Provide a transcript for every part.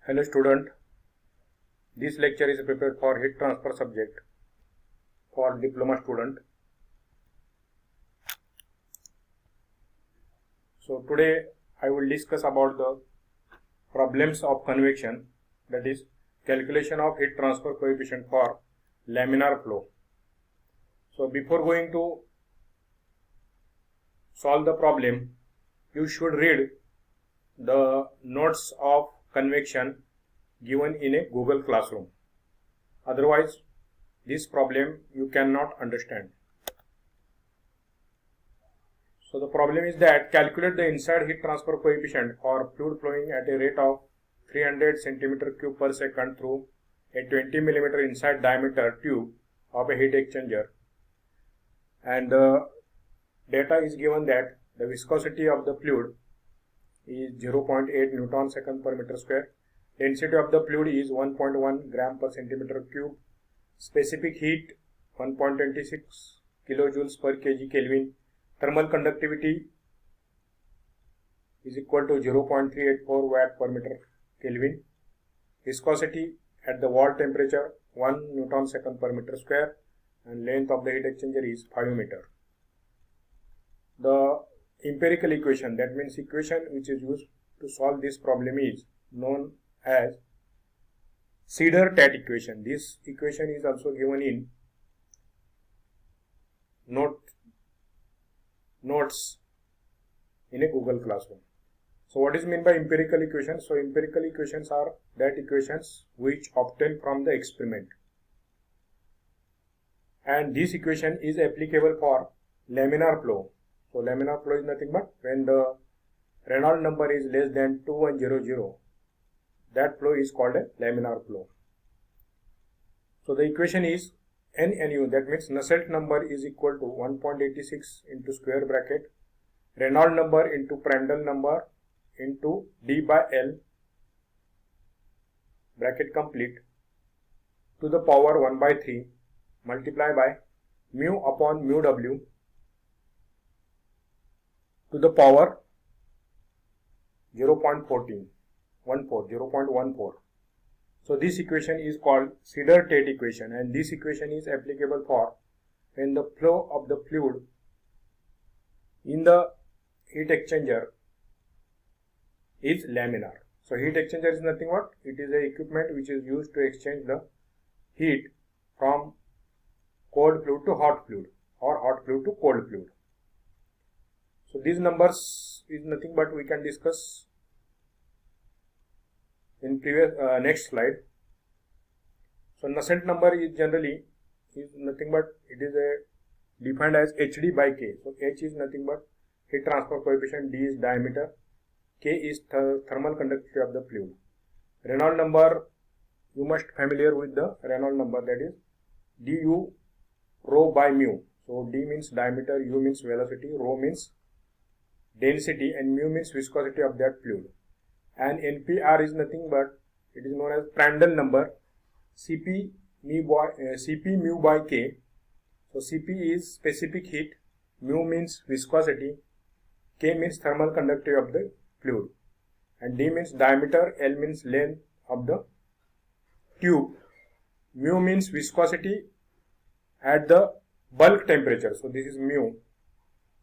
Hello student, this lecture is prepared for heat transfer subject for diploma student. So today I will discuss about the problems of convection, that is calculation of heat transfer coefficient for laminar flow. So before going to solve the problem, you should read the notes of convection given in a Google Classroom. Otherwise, this problem you cannot understand. So the problem is that calculate the inside heat transfer coefficient for fluid flowing at a rate of 300 cm³ per second through a 20 mm inside diameter tube of a heat exchanger. And the data is given that the viscosity of the fluid is 0.8 Newton second per meter square. Density of the fluid is 1.1 gram per centimeter cube. Specific heat 1.26 kilojoules per kg Kelvin. Thermal conductivity is equal to 0.384 watt per meter Kelvin. Viscosity at the wall temperature 1 Newton second per meter square, and length of the heat exchanger is 5 meter. The empirical equation, that means equation which is used to solve this problem, is known as Sider-Tat equation. This equation is also given in notes in a Google Classroom. So what is meant by empirical equations? So empirical equations are that equations which obtained from the experiment, and this equation is applicable for laminar flow. So laminar flow is nothing but when the Reynolds number is less than 2100, that flow is called a laminar flow. So the equation is NNU, that means Nusselt number is equal to 1.86 into square bracket Reynolds number into Prandtl number into D by L bracket complete to the power 1 by 3 multiply by mu upon mu W to the power 0.14. So this equation is called Sider-Tat equation, and this equation is applicable for when the flow of the fluid in the heat exchanger is laminar. So heat exchanger is nothing but it is a equipment which is used to exchange the heat from cold fluid to hot fluid or hot fluid to cold fluid. So these numbers is nothing but we can discuss in previous next slide. So Nusselt number is generally is nothing but it is defined as HD by K. So H is nothing but heat transfer coefficient, D is diameter, K is thermal conductivity of the fluid. Reynolds number, you must familiar with the Reynolds number, that is du rho by mu. So D means diameter, U means velocity, rho means density, and mu means viscosity of that fluid. And NPR is nothing but it is known as Prandtl number, Cp mu by K. So Cp is specific heat, mu means viscosity, K means thermal conductivity of the fluid, and D means diameter, L means length of the tube, mu means viscosity at the bulk temperature. So this is mu.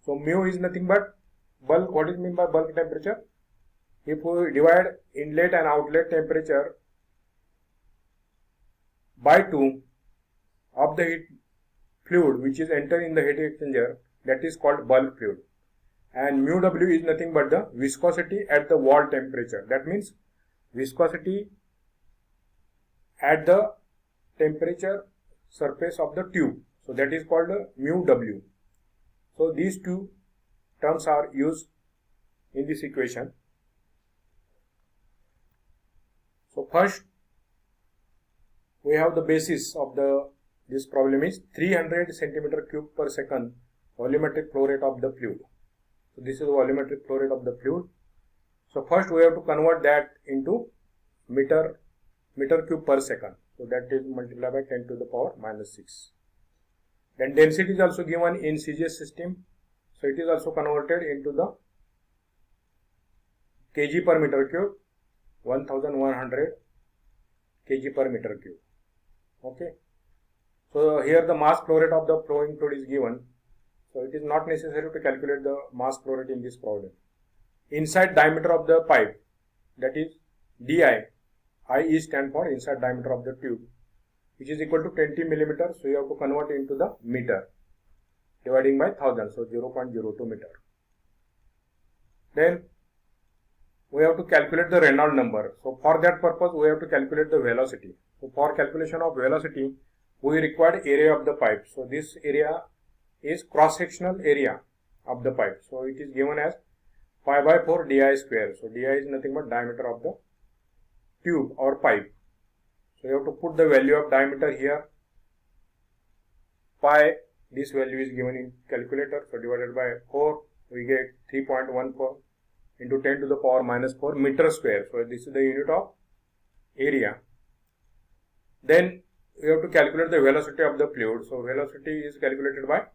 So mu is nothing but bulk. What is meant by bulk temperature? If we divide inlet and outlet temperature by 2 of the heat fluid which is entered in the heat exchanger, that is called bulk fluid. And mu W is nothing but the viscosity at the wall temperature. That means viscosity at the temperature surface of the tube. So that is called mu W. So these two terms are used in this equation. So first we have the basis of this problem is 300 cm³ per second volumetric flow rate of the fluid. So this is the volumetric flow rate of the fluid. So first we have to convert that into meter cube per second. So that is multiplied by 10 to the power minus 6. Then density is also given in CGS system. So it is also converted into the kg per meter cube. 1100 kg per meter cube. Okay. So here the mass flow rate of the flowing fluid is given. So it is not necessary to calculate the mass flow rate in this problem. Inside diameter of the pipe, that is DI, I is stand for inside diameter of the tube, which is equal to 20 millimeter. So you have to convert it into the meter, dividing by 1000, so 0.02 meter. Then we have to calculate the Reynolds number. So for that purpose, we have to calculate the velocity. So for calculation of velocity, we require area of the pipe. So this area is cross-sectional area of the pipe. So it is given as pi by 4 di square. So di is nothing but diameter of the tube or pipe. So you have to put the value of diameter here. Pi, this value is given in calculator. So divided by 4, we get 3.14 into 10 to the power minus 4 meter square. So this is the unit of area. Then we have to calculate the velocity of the fluid. So velocity is calculated by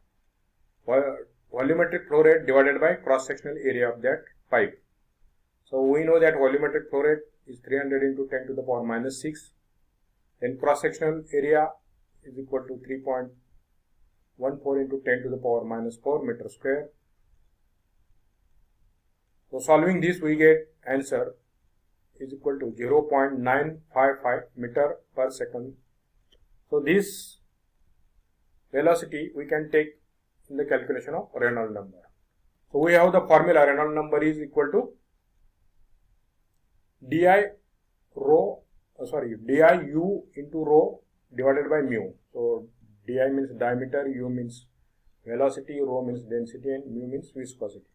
volumetric flow rate divided by cross-sectional area of that pipe. So we know that volumetric flow rate is 300 into 10 to the power minus 6. Then cross-sectional area is equal to 3.14 into 10 to the power minus 4 meter square. So solving this, we get answer is equal to 0.955 meter per second. So this velocity we can take in the calculation of Reynolds number. So we have the formula. Reynolds number is equal to di u into rho divided by mu. So di means diameter, u means velocity, rho means density, and mu means viscosity.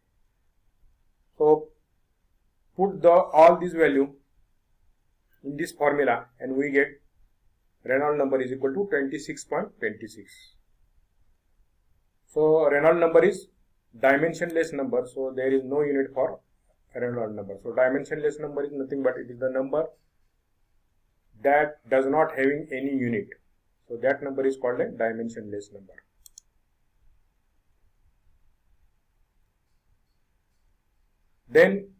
So put all these value in this formula and we get Reynolds number is equal to 26.26. So Reynolds number is dimensionless number, so there is no unit for Reynolds number. So dimensionless number is nothing but it is the number that does not having any unit. So that number is called a dimensionless number. Then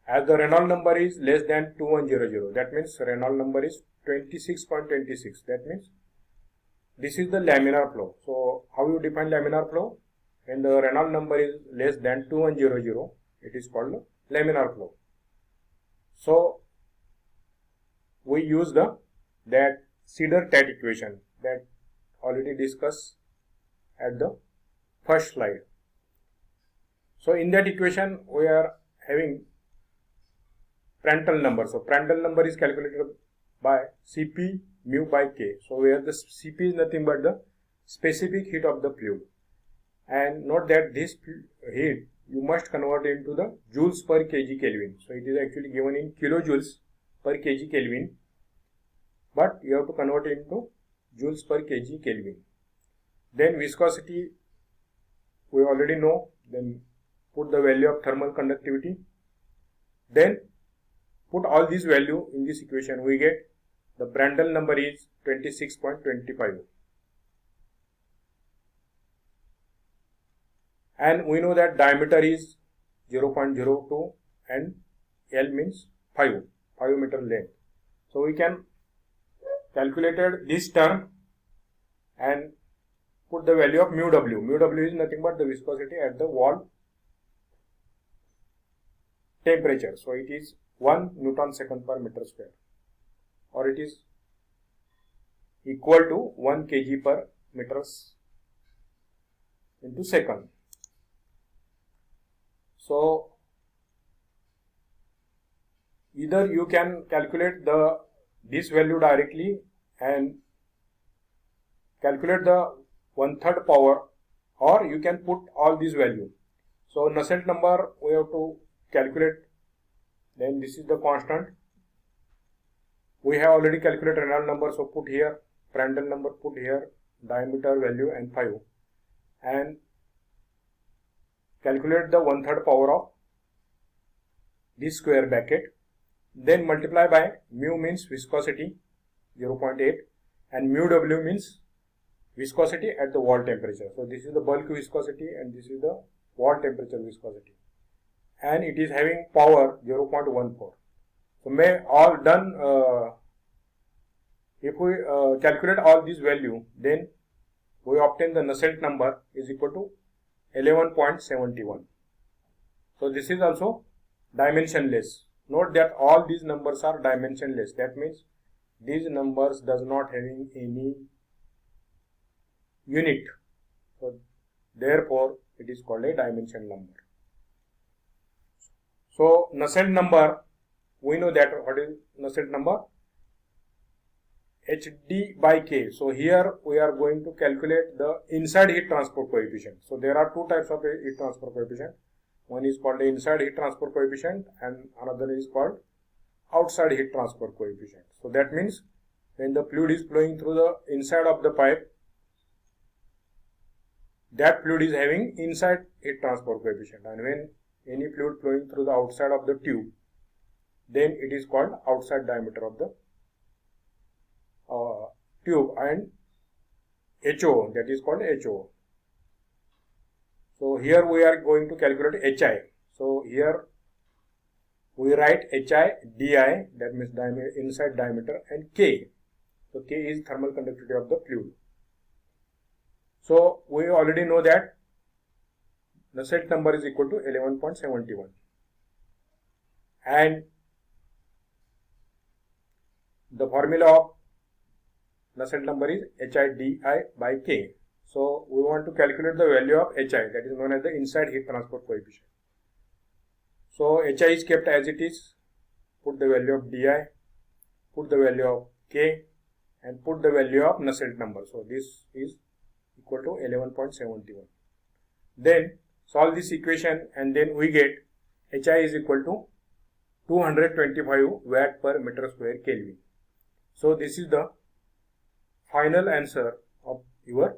as the Reynolds number is less than 2100, that means Reynolds number is 26.26. That means this is the laminar flow. So how you define laminar flow? When the Reynolds number is less than 2100, it is called laminar flow. So we use that Sider-Tat equation that already discussed at the first slide. So in that equation we are having Prandtl number. So Prandtl number is calculated by Cp mu by K. So where the Cp is nothing but the specific heat of the fluid. And note that this heat you must convert into the joules per kg Kelvin. So it is actually given in kilojoules per kg Kelvin, but you have to convert it into joules per kg Kelvin. Then viscosity we already know. Then put the value of thermal conductivity. Then put all these value in this equation. We get the Prandtl number is 26.25. And we know that diameter is 0.02 and L means 5 meter length. So we can calculate this term and put the value of mu W. Mu W is nothing but the viscosity at the wall temperature. So it is 1 Newton second per meter square, or it is equal to 1 kg per meters into second. So either you can calculate this value directly and calculate the 1/3 power, or you can put all these value. So Nusselt number we have to calculate. Then this is the constant. We have already calculated Reynolds number, so put here Prandtl number, put here diameter value and 5, and calculate the 1/3 power of this square bracket. Then multiply by mu means viscosity 0.8 and mu W means viscosity at the wall temperature. So this is the bulk viscosity and this is the wall temperature viscosity, and it is having power 0.14. So may all done. If we calculate all these value, then we obtain the Nusselt number is equal to 11.71. So this is also dimensionless. Note that all these numbers are dimensionless. That means these numbers does not having any unit. So therefore it is called a dimension number. So Nusselt number, we know that what is Nusselt number? HD by K. So here we are going to calculate the inside heat transfer coefficient. So there are two types of heat transfer coefficient. One is called the inside heat transfer coefficient and another is called outside heat transfer coefficient. So that means when the fluid is flowing through the inside of the pipe, that fluid is having inside heat transfer coefficient, and when any fluid flowing through the outside of the tube, then it is called outside diameter of the tube and HO, that is called HO. So here we are going to calculate HI. So here we write HI DI, that means inside diameter, and K. So K is thermal conductivity of the fluid. So we already know that Nusselt number is equal to 11.71, and the formula of Nusselt number is HI by K. So we want to calculate the value of HI, that is known as the inside heat transfer coefficient. So HI is kept as it is. Put the value of DI, put the value of K, and put the value of Nusselt number. So this is equal to 11.71. Then solve this equation and then we get HI is equal to 225 watt per meter square Kelvin. So this is the final answer of your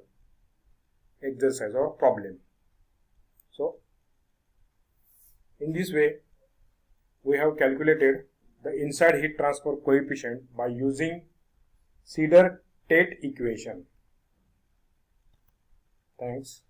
exercise or problem. So in this way we have calculated the inside heat transfer coefficient by using Sider-Tate equation. Thanks.